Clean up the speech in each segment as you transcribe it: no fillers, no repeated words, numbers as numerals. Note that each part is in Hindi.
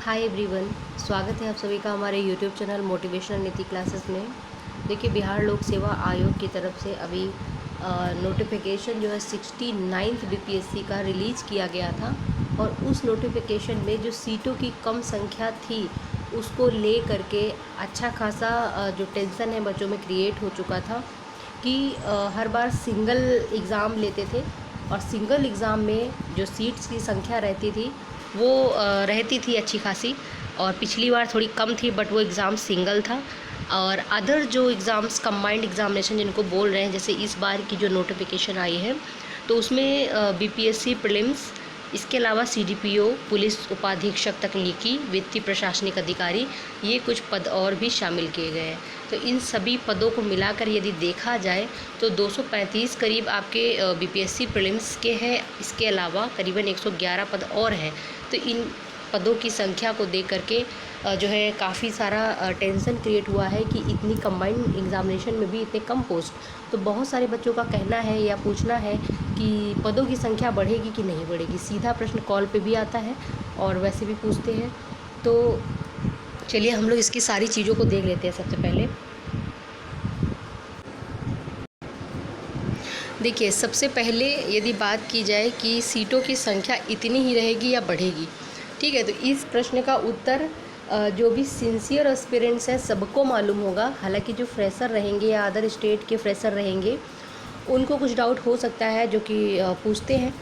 हाय एवरीवन, स्वागत है आप सभी का हमारे यूट्यूब चैनल मोटिवेशनल नीति क्लासेस में। देखिए, बिहार लोक सेवा आयोग की तरफ से अभी नोटिफिकेशन जो है 69th बीपीएससी का रिलीज़ किया गया था और उस नोटिफिकेशन में जो सीटों की कम संख्या थी उसको ले करके अच्छा खासा जो टेंशन है बच्चों में क्रिएट हो चुका था कि हर बार सिंगल एग्ज़ाम लेते थे और सिंगल एग्ज़ाम में जो सीट्स की संख्या रहती थी वो रहती थी अच्छी खासी, और पिछली बार थोड़ी कम थी बट वो एग्ज़ाम सिंगल था। और अदर जो एग्ज़ाम्स कंबाइंड एग्ज़ामिनेशन जिनको बोल रहे हैं, जैसे इस बार की जो नोटिफिकेशन आई है तो उसमें बीपीएससी प्रीलिम्स, इसके अलावा सीडीपीओ, पुलिस उपाधीक्षक तकनीकी, वित्तीय प्रशासनिक अधिकारी, ये कुछ पद और भी शामिल किए गए हैं। तो इन सभी पदों को मिलाकर यदि देखा जाए तो 235 करीब आपके बीपीएससी प्रीलिम्स के हैं। इसके अलावा करीबन 111 पद और हैं। तो इन पदों की संख्या को देख करके जो है काफ़ी सारा टेंशन क्रिएट हुआ है कि इतनी कंबाइंड एग्ज़ामिनेशन में भी इतने कम पोस्ट। तो बहुत सारे बच्चों का कहना है या पूछना है कि पदों की संख्या बढ़ेगी कि नहीं बढ़ेगी। सीधा प्रश्न कॉल पे भी आता है और वैसे भी पूछते हैं। तो चलिए हम लोग इसकी सारी चीज़ों को देख लेते हैं। सबसे पहले देखिए, सबसे पहले यदि बात की जाए कि सीटों की संख्या इतनी ही रहेगी या बढ़ेगी, ठीक है, तो इस प्रश्न का उत्तर जो भी सिंसियर एस्पिरेंट्स हैं सबको मालूम होगा। हालांकि जो फ्रेशर रहेंगे या अदर स्टेट के फ्रेशर रहेंगे उनको कुछ डाउट हो सकता है जो कि पूछते हैं।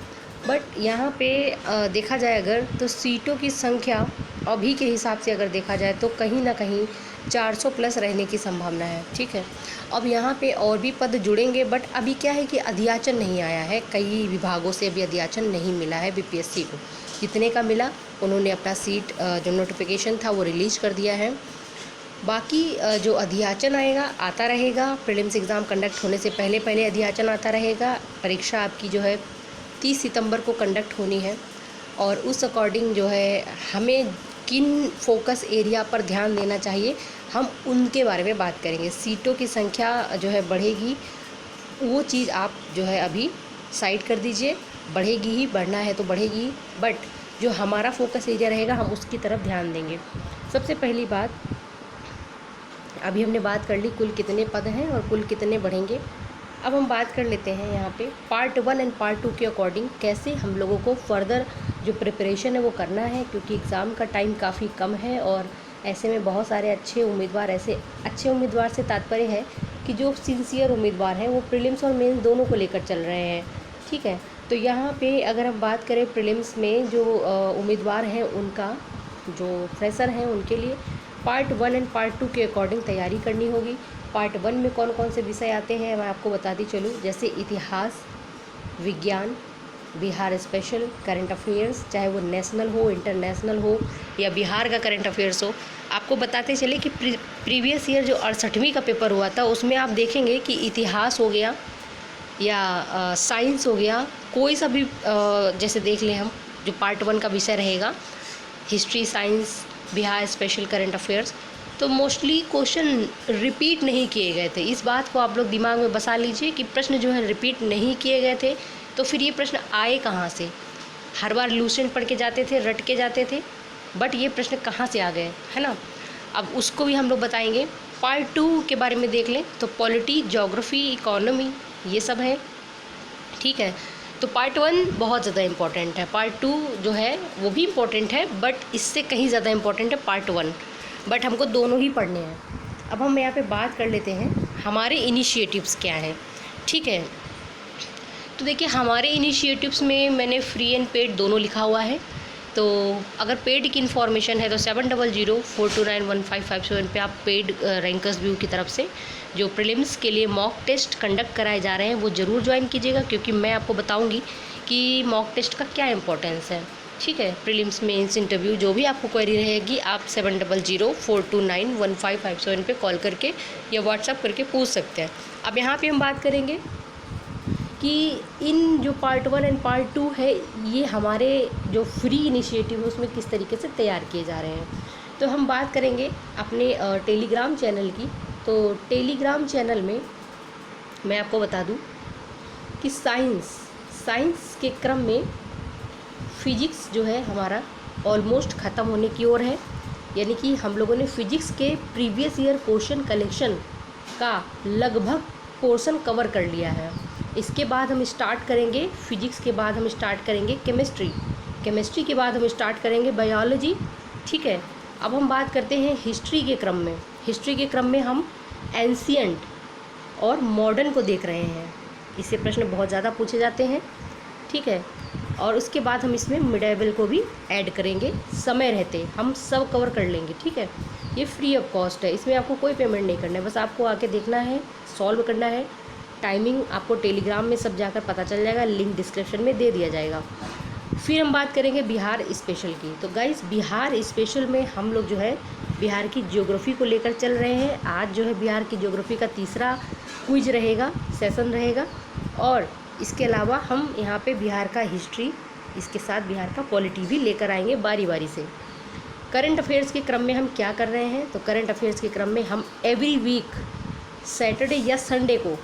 बट यहाँ पे देखा जाए अगर, तो सीटों की संख्या अभी के हिसाब से अगर देखा जाए तो कहीं ना कहीं 400 प्लस रहने की संभावना है। ठीक है, अब यहाँ पे और भी पद जुड़ेंगे बट अभी क्या है कि अध्याचन नहीं आया है। कई विभागों से अभी अध्याचन नहीं मिला है बीपीएससी को। जितने का मिला उन्होंने अपना सीट जो नोटिफिकेशन था वो रिलीज़ कर दिया है। बाकी जो अध्याचन आएगा आता रहेगा। प्रीलिम्स एग्ज़ाम कंडक्ट होने से पहले पहले अध्याचन आता रहेगा। परीक्षा आपकी जो है 30 सितंबर को कंडक्ट होनी है और उस अकॉर्डिंग जो है हमें किन फोकस एरिया पर ध्यान देना चाहिए हम उनके बारे में बात करेंगे। सीटों की संख्या जो है बढ़ेगी, वो चीज़ आप जो है अभी साइड कर दीजिए। बढ़ेगी ही, बढ़ना है तो बढ़ेगी, बट जो हमारा फोकस एरिया रहेगा हम उसकी तरफ ध्यान देंगे। सबसे पहली बात, अभी हमने बात कर ली कुल कितने पद हैं और कुल कितने बढ़ेंगे। अब हम बात कर लेते हैं यहाँ पे पार्ट 1 एंड पार्ट 2 के अकॉर्डिंग कैसे हम लोगों को फर्दर जो प्रिपरेशन है वो करना है, क्योंकि एग्ज़ाम का टाइम काफ़ी कम है और ऐसे में बहुत सारे अच्छे उम्मीदवार, ऐसे अच्छे उम्मीदवार से तात्पर्य है कि जो सिंसियर उम्मीदवार हैं वो प्रीलिम्स और मेंस दोनों को लेकर चल रहे हैं। ठीक है, तो यहाँ पे अगर हम बात करें प्रीलिम्स में जो उम्मीदवार हैं उनका, जो फ्रेशर हैं उनके लिए पार्ट 1 एंड पार्ट 2 के अकॉर्डिंग तैयारी करनी होगी। पार्ट 1 में कौन कौन से विषय आते हैं मैं आपको बताती चलूँ, जैसे इतिहास, विज्ञान, बिहार स्पेशल, करंट अफेयर्स, चाहे वो नेशनल हो, इंटरनेशनल हो या बिहार का करंट अफेयर्स हो। आपको बताते चले कि प्रीवियस ईयर जो 68वीं का पेपर हुआ था उसमें आप देखेंगे कि इतिहास हो गया या साइंस हो गया, कोई सा भी जैसे देख लें हम, जो पार्ट 1 का विषय रहेगा, history, science, Bihar special, current affairs, तो मोस्टली क्वेश्चन रिपीट नहीं किए गए थे। इस बात को आप लोग दिमाग में बसा लीजिए कि प्रश्न जो है रिपीट नहीं किए गए थे। तो फिर ये प्रश्न आए कहाँ से? हर बार लूसेंट पढ़ के जाते थे, रट के जाते थे, बट ये प्रश्न कहाँ से आ गए, है ना? अब उसको भी हम लोग बताएंगे। पार्ट 2 के बारे में देख लें तो पॉलिटी, ज्योग्राफी, इकोनॉमी, ये सब है। ठीक है, तो पार्ट 1 बहुत ज़्यादा इम्पॉर्टेंट है। पार्ट 2 जो है वो भी इम्पॉर्टेंट है बट इससे कहीं ज़्यादा इम्पॉर्टेंट है पार्ट 1, बट हमको दोनों ही पढ़ने हैं। अब हम यहाँ पे बात कर लेते हैं हमारे इनिशिएटिव्स क्या हैं। ठीक है, तो देखिए हमारे इनिशिएटिव्स में मैंने फ्री एंड पेड दोनों लिखा हुआ है। तो अगर पेड की इन्फॉर्मेशन है तो 7004291557 पे आप पेड रैंकर्स व्यू की तरफ से जो प्रीलिम्स के लिए मॉक टेस्ट कंडक्ट कराए जा रहे हैं वो ज़रूर ज्वाइन कीजिएगा, क्योंकि मैं आपको बताऊंगी कि मॉक टेस्ट का क्या इंपॉर्टेंस है। ठीक है, प्रीलिम्स, मेंस, इंटरव्यू जो भी आपको क्वेरी रहेगी आप 7004291557 पे कॉल करके या व्हाट्सअप करके पूछ सकते हैं। अब यहाँ पे हम बात करेंगे कि इन जो पार्ट 1 एंड पार्ट 2 है ये हमारे जो फ्री इनिशिएटिव है उसमें किस तरीके से तैयार किए जा रहे हैं। तो हम बात करेंगे अपने टेलीग्राम चैनल की। तो टेलीग्राम चैनल में मैं आपको बता दूं कि साइंस के क्रम में फिजिक्स जो है हमारा ऑलमोस्ट ख़त्म होने की ओर है, यानी कि हम लोगों ने फिजिक्स के प्रीवियस ईयर क्वेश्चन कलेक्शन का लगभग पोर्शन कवर कर लिया है। इसके बाद हम स्टार्ट करेंगे फिजिक्स के बाद हम स्टार्ट करेंगे केमिस्ट्री, केमिस्ट्री के बाद हम स्टार्ट करेंगे बायोलॉजी। ठीक है, अब हम बात करते हैं हिस्ट्री के क्रम में। हिस्ट्री के क्रम में हम एंशियंट और मॉडर्न को देख रहे हैं, इससे प्रश्न बहुत ज़्यादा पूछे जाते हैं। ठीक है, और उसके बाद हम इसमें मिडाइवल को भी ऐड करेंगे, समय रहते हम सब कवर कर लेंगे। ठीक है, ये फ्री ऑफ कॉस्ट है, इसमें आपको कोई पेमेंट नहीं करना है, बस आपको आके देखना है, सॉल्व करना है। टाइमिंग आपको टेलीग्राम में सब जाकर पता चल जाएगा, लिंक डिस्क्रिप्शन में दे दिया जाएगा। फिर हम बात करेंगे बिहार स्पेशल की। तो गाइस बिहार स्पेशल में हम लोग जो है बिहार की ज्योग्राफी को लेकर चल रहे हैं। आज जो है बिहार की ज्योग्राफी का तीसरा क्विज रहेगा, सेशन रहेगा, और इसके अलावा हम यहाँ पे बिहार का हिस्ट्री, इसके साथ बिहार का पॉलिटी भी लेकर आएंगे बारी बारी से। करंट अफेयर्स के क्रम में हम क्या कर रहे हैं, तो करंट अफेयर्स के क्रम में हम एवरी वीक सैटरडे या संडे को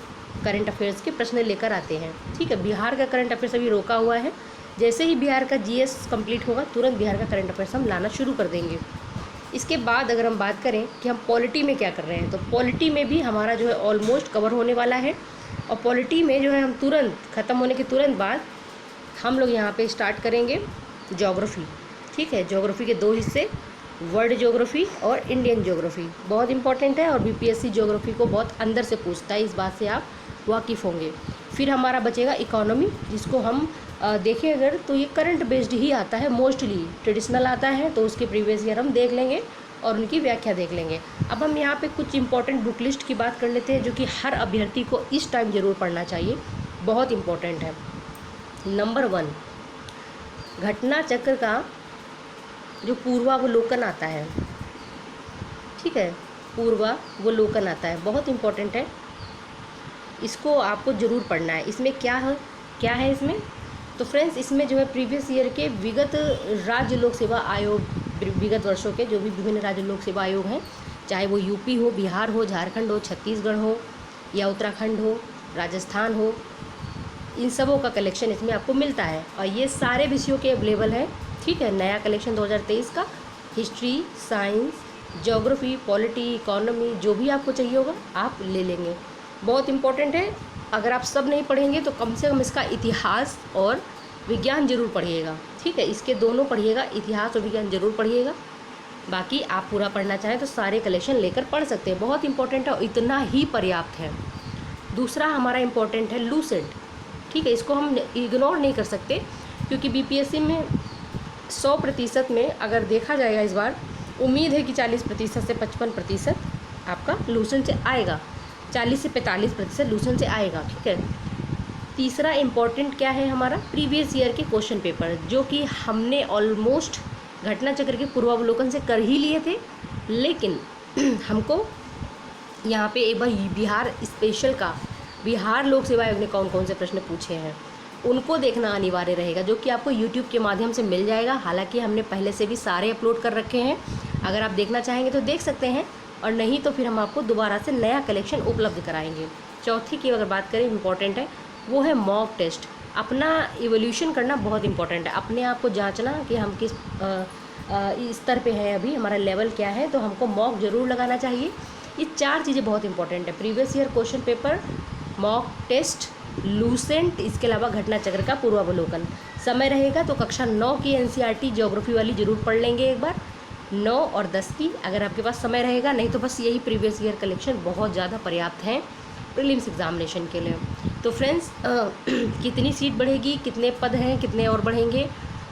करंट अफेयर्स के प्रश्न लेकर आते हैं। ठीक है, बिहार का करंट अफेयर्स अभी रोका हुआ है, जैसे ही बिहार का जीएस कंप्लीट होगा तुरंत बिहार का करंट अफेयर्स हम लाना शुरू कर देंगे। इसके बाद अगर हम बात करें कि हम पॉलिटी में क्या कर रहे हैं, तो पॉलिटी में भी हमारा जो है ऑलमोस्ट कवर होने वाला है। और पॉलिटी में जो है हम तुरंत ख़त्म होने के तुरंत बाद हम लोग यहाँ पे स्टार्ट करेंगे ज्योग्राफी। ठीक है, ज्योग्राफी के दो हिस्से, वर्ल्ड ज्योग्राफी और इंडियन ज्योग्राफी, बहुत इंपॉर्टेंट है और बीपीएससी ज्योग्राफी को बहुत अंदर से पूछता है, इस बात से आप वाकिफ़ होंगे। फिर हमारा बचेगा इकोनॉमी, जिसको हम देखें अगर तो ये करंट बेस्ड ही आता है, मोस्टली ट्रेडिशनल आता है, तो उसके प्रीवियस ईयर हम देख लेंगे और उनकी व्याख्या देख लेंगे। अब हम यहाँ पे कुछ इंपॉर्टेंट बुक लिस्ट की बात कर लेते हैं, जो कि हर अभ्यर्थी को इस टाइम ज़रूर पढ़ना चाहिए, बहुत इंपॉर्टेंट है। नंबर 1, घटना चक्र का जो पूर्वावलोकन आता है। ठीक है, पूर्वावलोकन आता है, बहुत इंपॉर्टेंट है, इसको आपको ज़रूर पढ़ना है। इसमें क्या है इसमें, तो फ्रेंड्स इसमें जो है प्रीवियस ईयर के विगत राज्य लोक सेवा आयोग, विगत वर्षों के जो भी विभिन्न राज्य लोक सेवा आयोग हैं, चाहे वो यूपी हो, बिहार हो, झारखंड हो, छत्तीसगढ़ हो या उत्तराखंड हो, राजस्थान हो, इन सबों का कलेक्शन इसमें आपको मिलता है और ये सारे विषयों के अवेलेबल है। ठीक है, नया कलेक्शन 2023 का history, science, geography, polity, economy, जो भी आपको चाहिए होगा आप ले लेंगे, बहुत इंपॉर्टेंट है। अगर आप सब नहीं पढ़ेंगे तो कम से कम इसका इतिहास और विज्ञान जरूर पढ़िएगा। ठीक है, इसके दोनों पढ़िएगा, इतिहास और विज्ञान जरूर पढ़िएगा। बाकी आप पूरा पढ़ना चाहें तो सारे कलेक्शन लेकर पढ़ सकते हैं, बहुत इंपॉर्टेंट है और इतना ही पर्याप्त है। दूसरा हमारा इंपॉर्टेंट है लूसेंट। ठीक है, इसको हम इग्नोर नहीं कर सकते, क्योंकि बीपीएससी में 100% में अगर देखा जाएगा इस बार, उम्मीद है कि 40% से 55% आपका लूसेंट से आएगा, 40 से 45% लूसेंट से आएगा। ठीक है, तीसरा इम्पॉर्टेंट क्या है हमारा, प्रीवियस ईयर के क्वेश्चन पेपर, जो कि हमने ऑलमोस्ट घटना चक्र के पूर्वावलोकन से कर ही लिए थे, लेकिन हमको यहाँ पे एक बार बिहार स्पेशल का, बिहार लोक सेवा आयोग ने कौन कौन से प्रश्न पूछे हैं उनको देखना अनिवार्य रहेगा, जो कि आपको यूट्यूब के माध्यम से मिल जाएगा। हालांकि हमने पहले से भी सारे अपलोड कर रखे हैं, अगर आप देखना चाहेंगे तो देख सकते हैं, और नहीं तो फिर हम आपको दोबारा से नया कलेक्शन उपलब्ध कराएंगे। चौथी की अगर बात करें इम्पॉर्टेंट है, वो है मॉक टेस्ट। अपना इवोल्यूशन करना बहुत इंपॉर्टेंट है, अपने आप को जांचना कि हम किस स्तर पे हैं, अभी हमारा लेवल क्या है, तो हमको मॉक ज़रूर लगाना चाहिए। ये 4 चीज़ें बहुत इंपॉर्टेंट है, previous year question paper, mock test, Lucent, इसके अलावा घटना चक्र का पूर्वावलोकन। समय रहेगा तो कक्षा 9 की एनसीईआरटी ज्योग्राफी वाली ज़रूर पढ़ लेंगे एक बार, 9 और 10 की अगर आपके पास समय रहेगा, नहीं तो बस यही प्रीवियस ईयर कलेक्शन बहुत ज़्यादा पर्याप्त हैं प्रीलिम्स एग्जामिनेशन के लिए। तो फ्रेंड्स कितनी सीट बढ़ेगी, कितने पद हैं, कितने और बढ़ेंगे,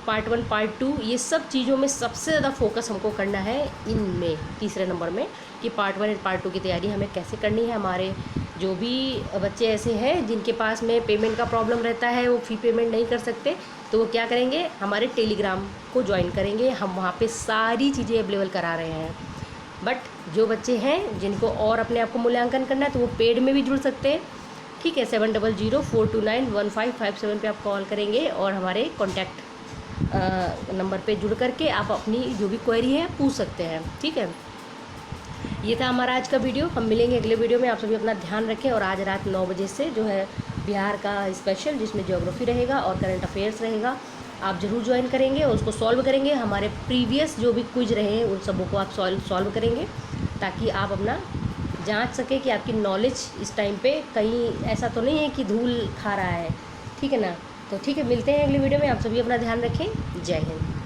पार्ट 1 पार्ट 2, ये सब चीज़ों में सबसे ज़्यादा फोकस हमको करना है इनमें, तीसरे नंबर में, कि पार्ट 1 और पार्ट 2 की तैयारी हमें कैसे करनी है। हमारे जो भी बच्चे ऐसे हैं जिनके पास में पेमेंट का प्रॉब्लम रहता है, वो फ़ी पेमेंट नहीं कर सकते, तो वो क्या करेंगे, हमारे टेलीग्राम को ज्वाइन करेंगे, हम वहाँ पे सारी चीज़ें अवेलेबल करा रहे हैं। बट जो बच्चे हैं जिनको और अपने आप को मूल्यांकन करना है तो वो पेड में भी जुड़ सकते हैं। ठीक है, 7004291557 पे आप कॉल करेंगे और हमारे कॉन्टैक्ट नंबर पे जुड़ करके आप अपनी जो भी क्वेरी है पूछ सकते हैं। ठीक है, ये था हमारा आज का वीडियो, हम मिलेंगे अगले वीडियो में। आप सभी अपना ध्यान रखें और आज रात 9 बजे से जो है बिहार का स्पेशल, जिसमें ज्योग्राफी रहेगा और करंट अफेयर्स रहेगा, आप ज़रूर ज्वाइन करेंगे और उसको सॉल्व करेंगे। हमारे प्रीवियस जो भी क्विज रहे हैं उन सबों को आप सॉल्व करेंगे, ताकि आप अपना जांच सके कि आपकी नॉलेज इस टाइम पे कहीं ऐसा तो नहीं है कि धूल खा रहा है। ठीक है ना? तो ठीक है, मिलते हैं अगली वीडियो में। आप सभी अपना ध्यान रखें। जय हिंद।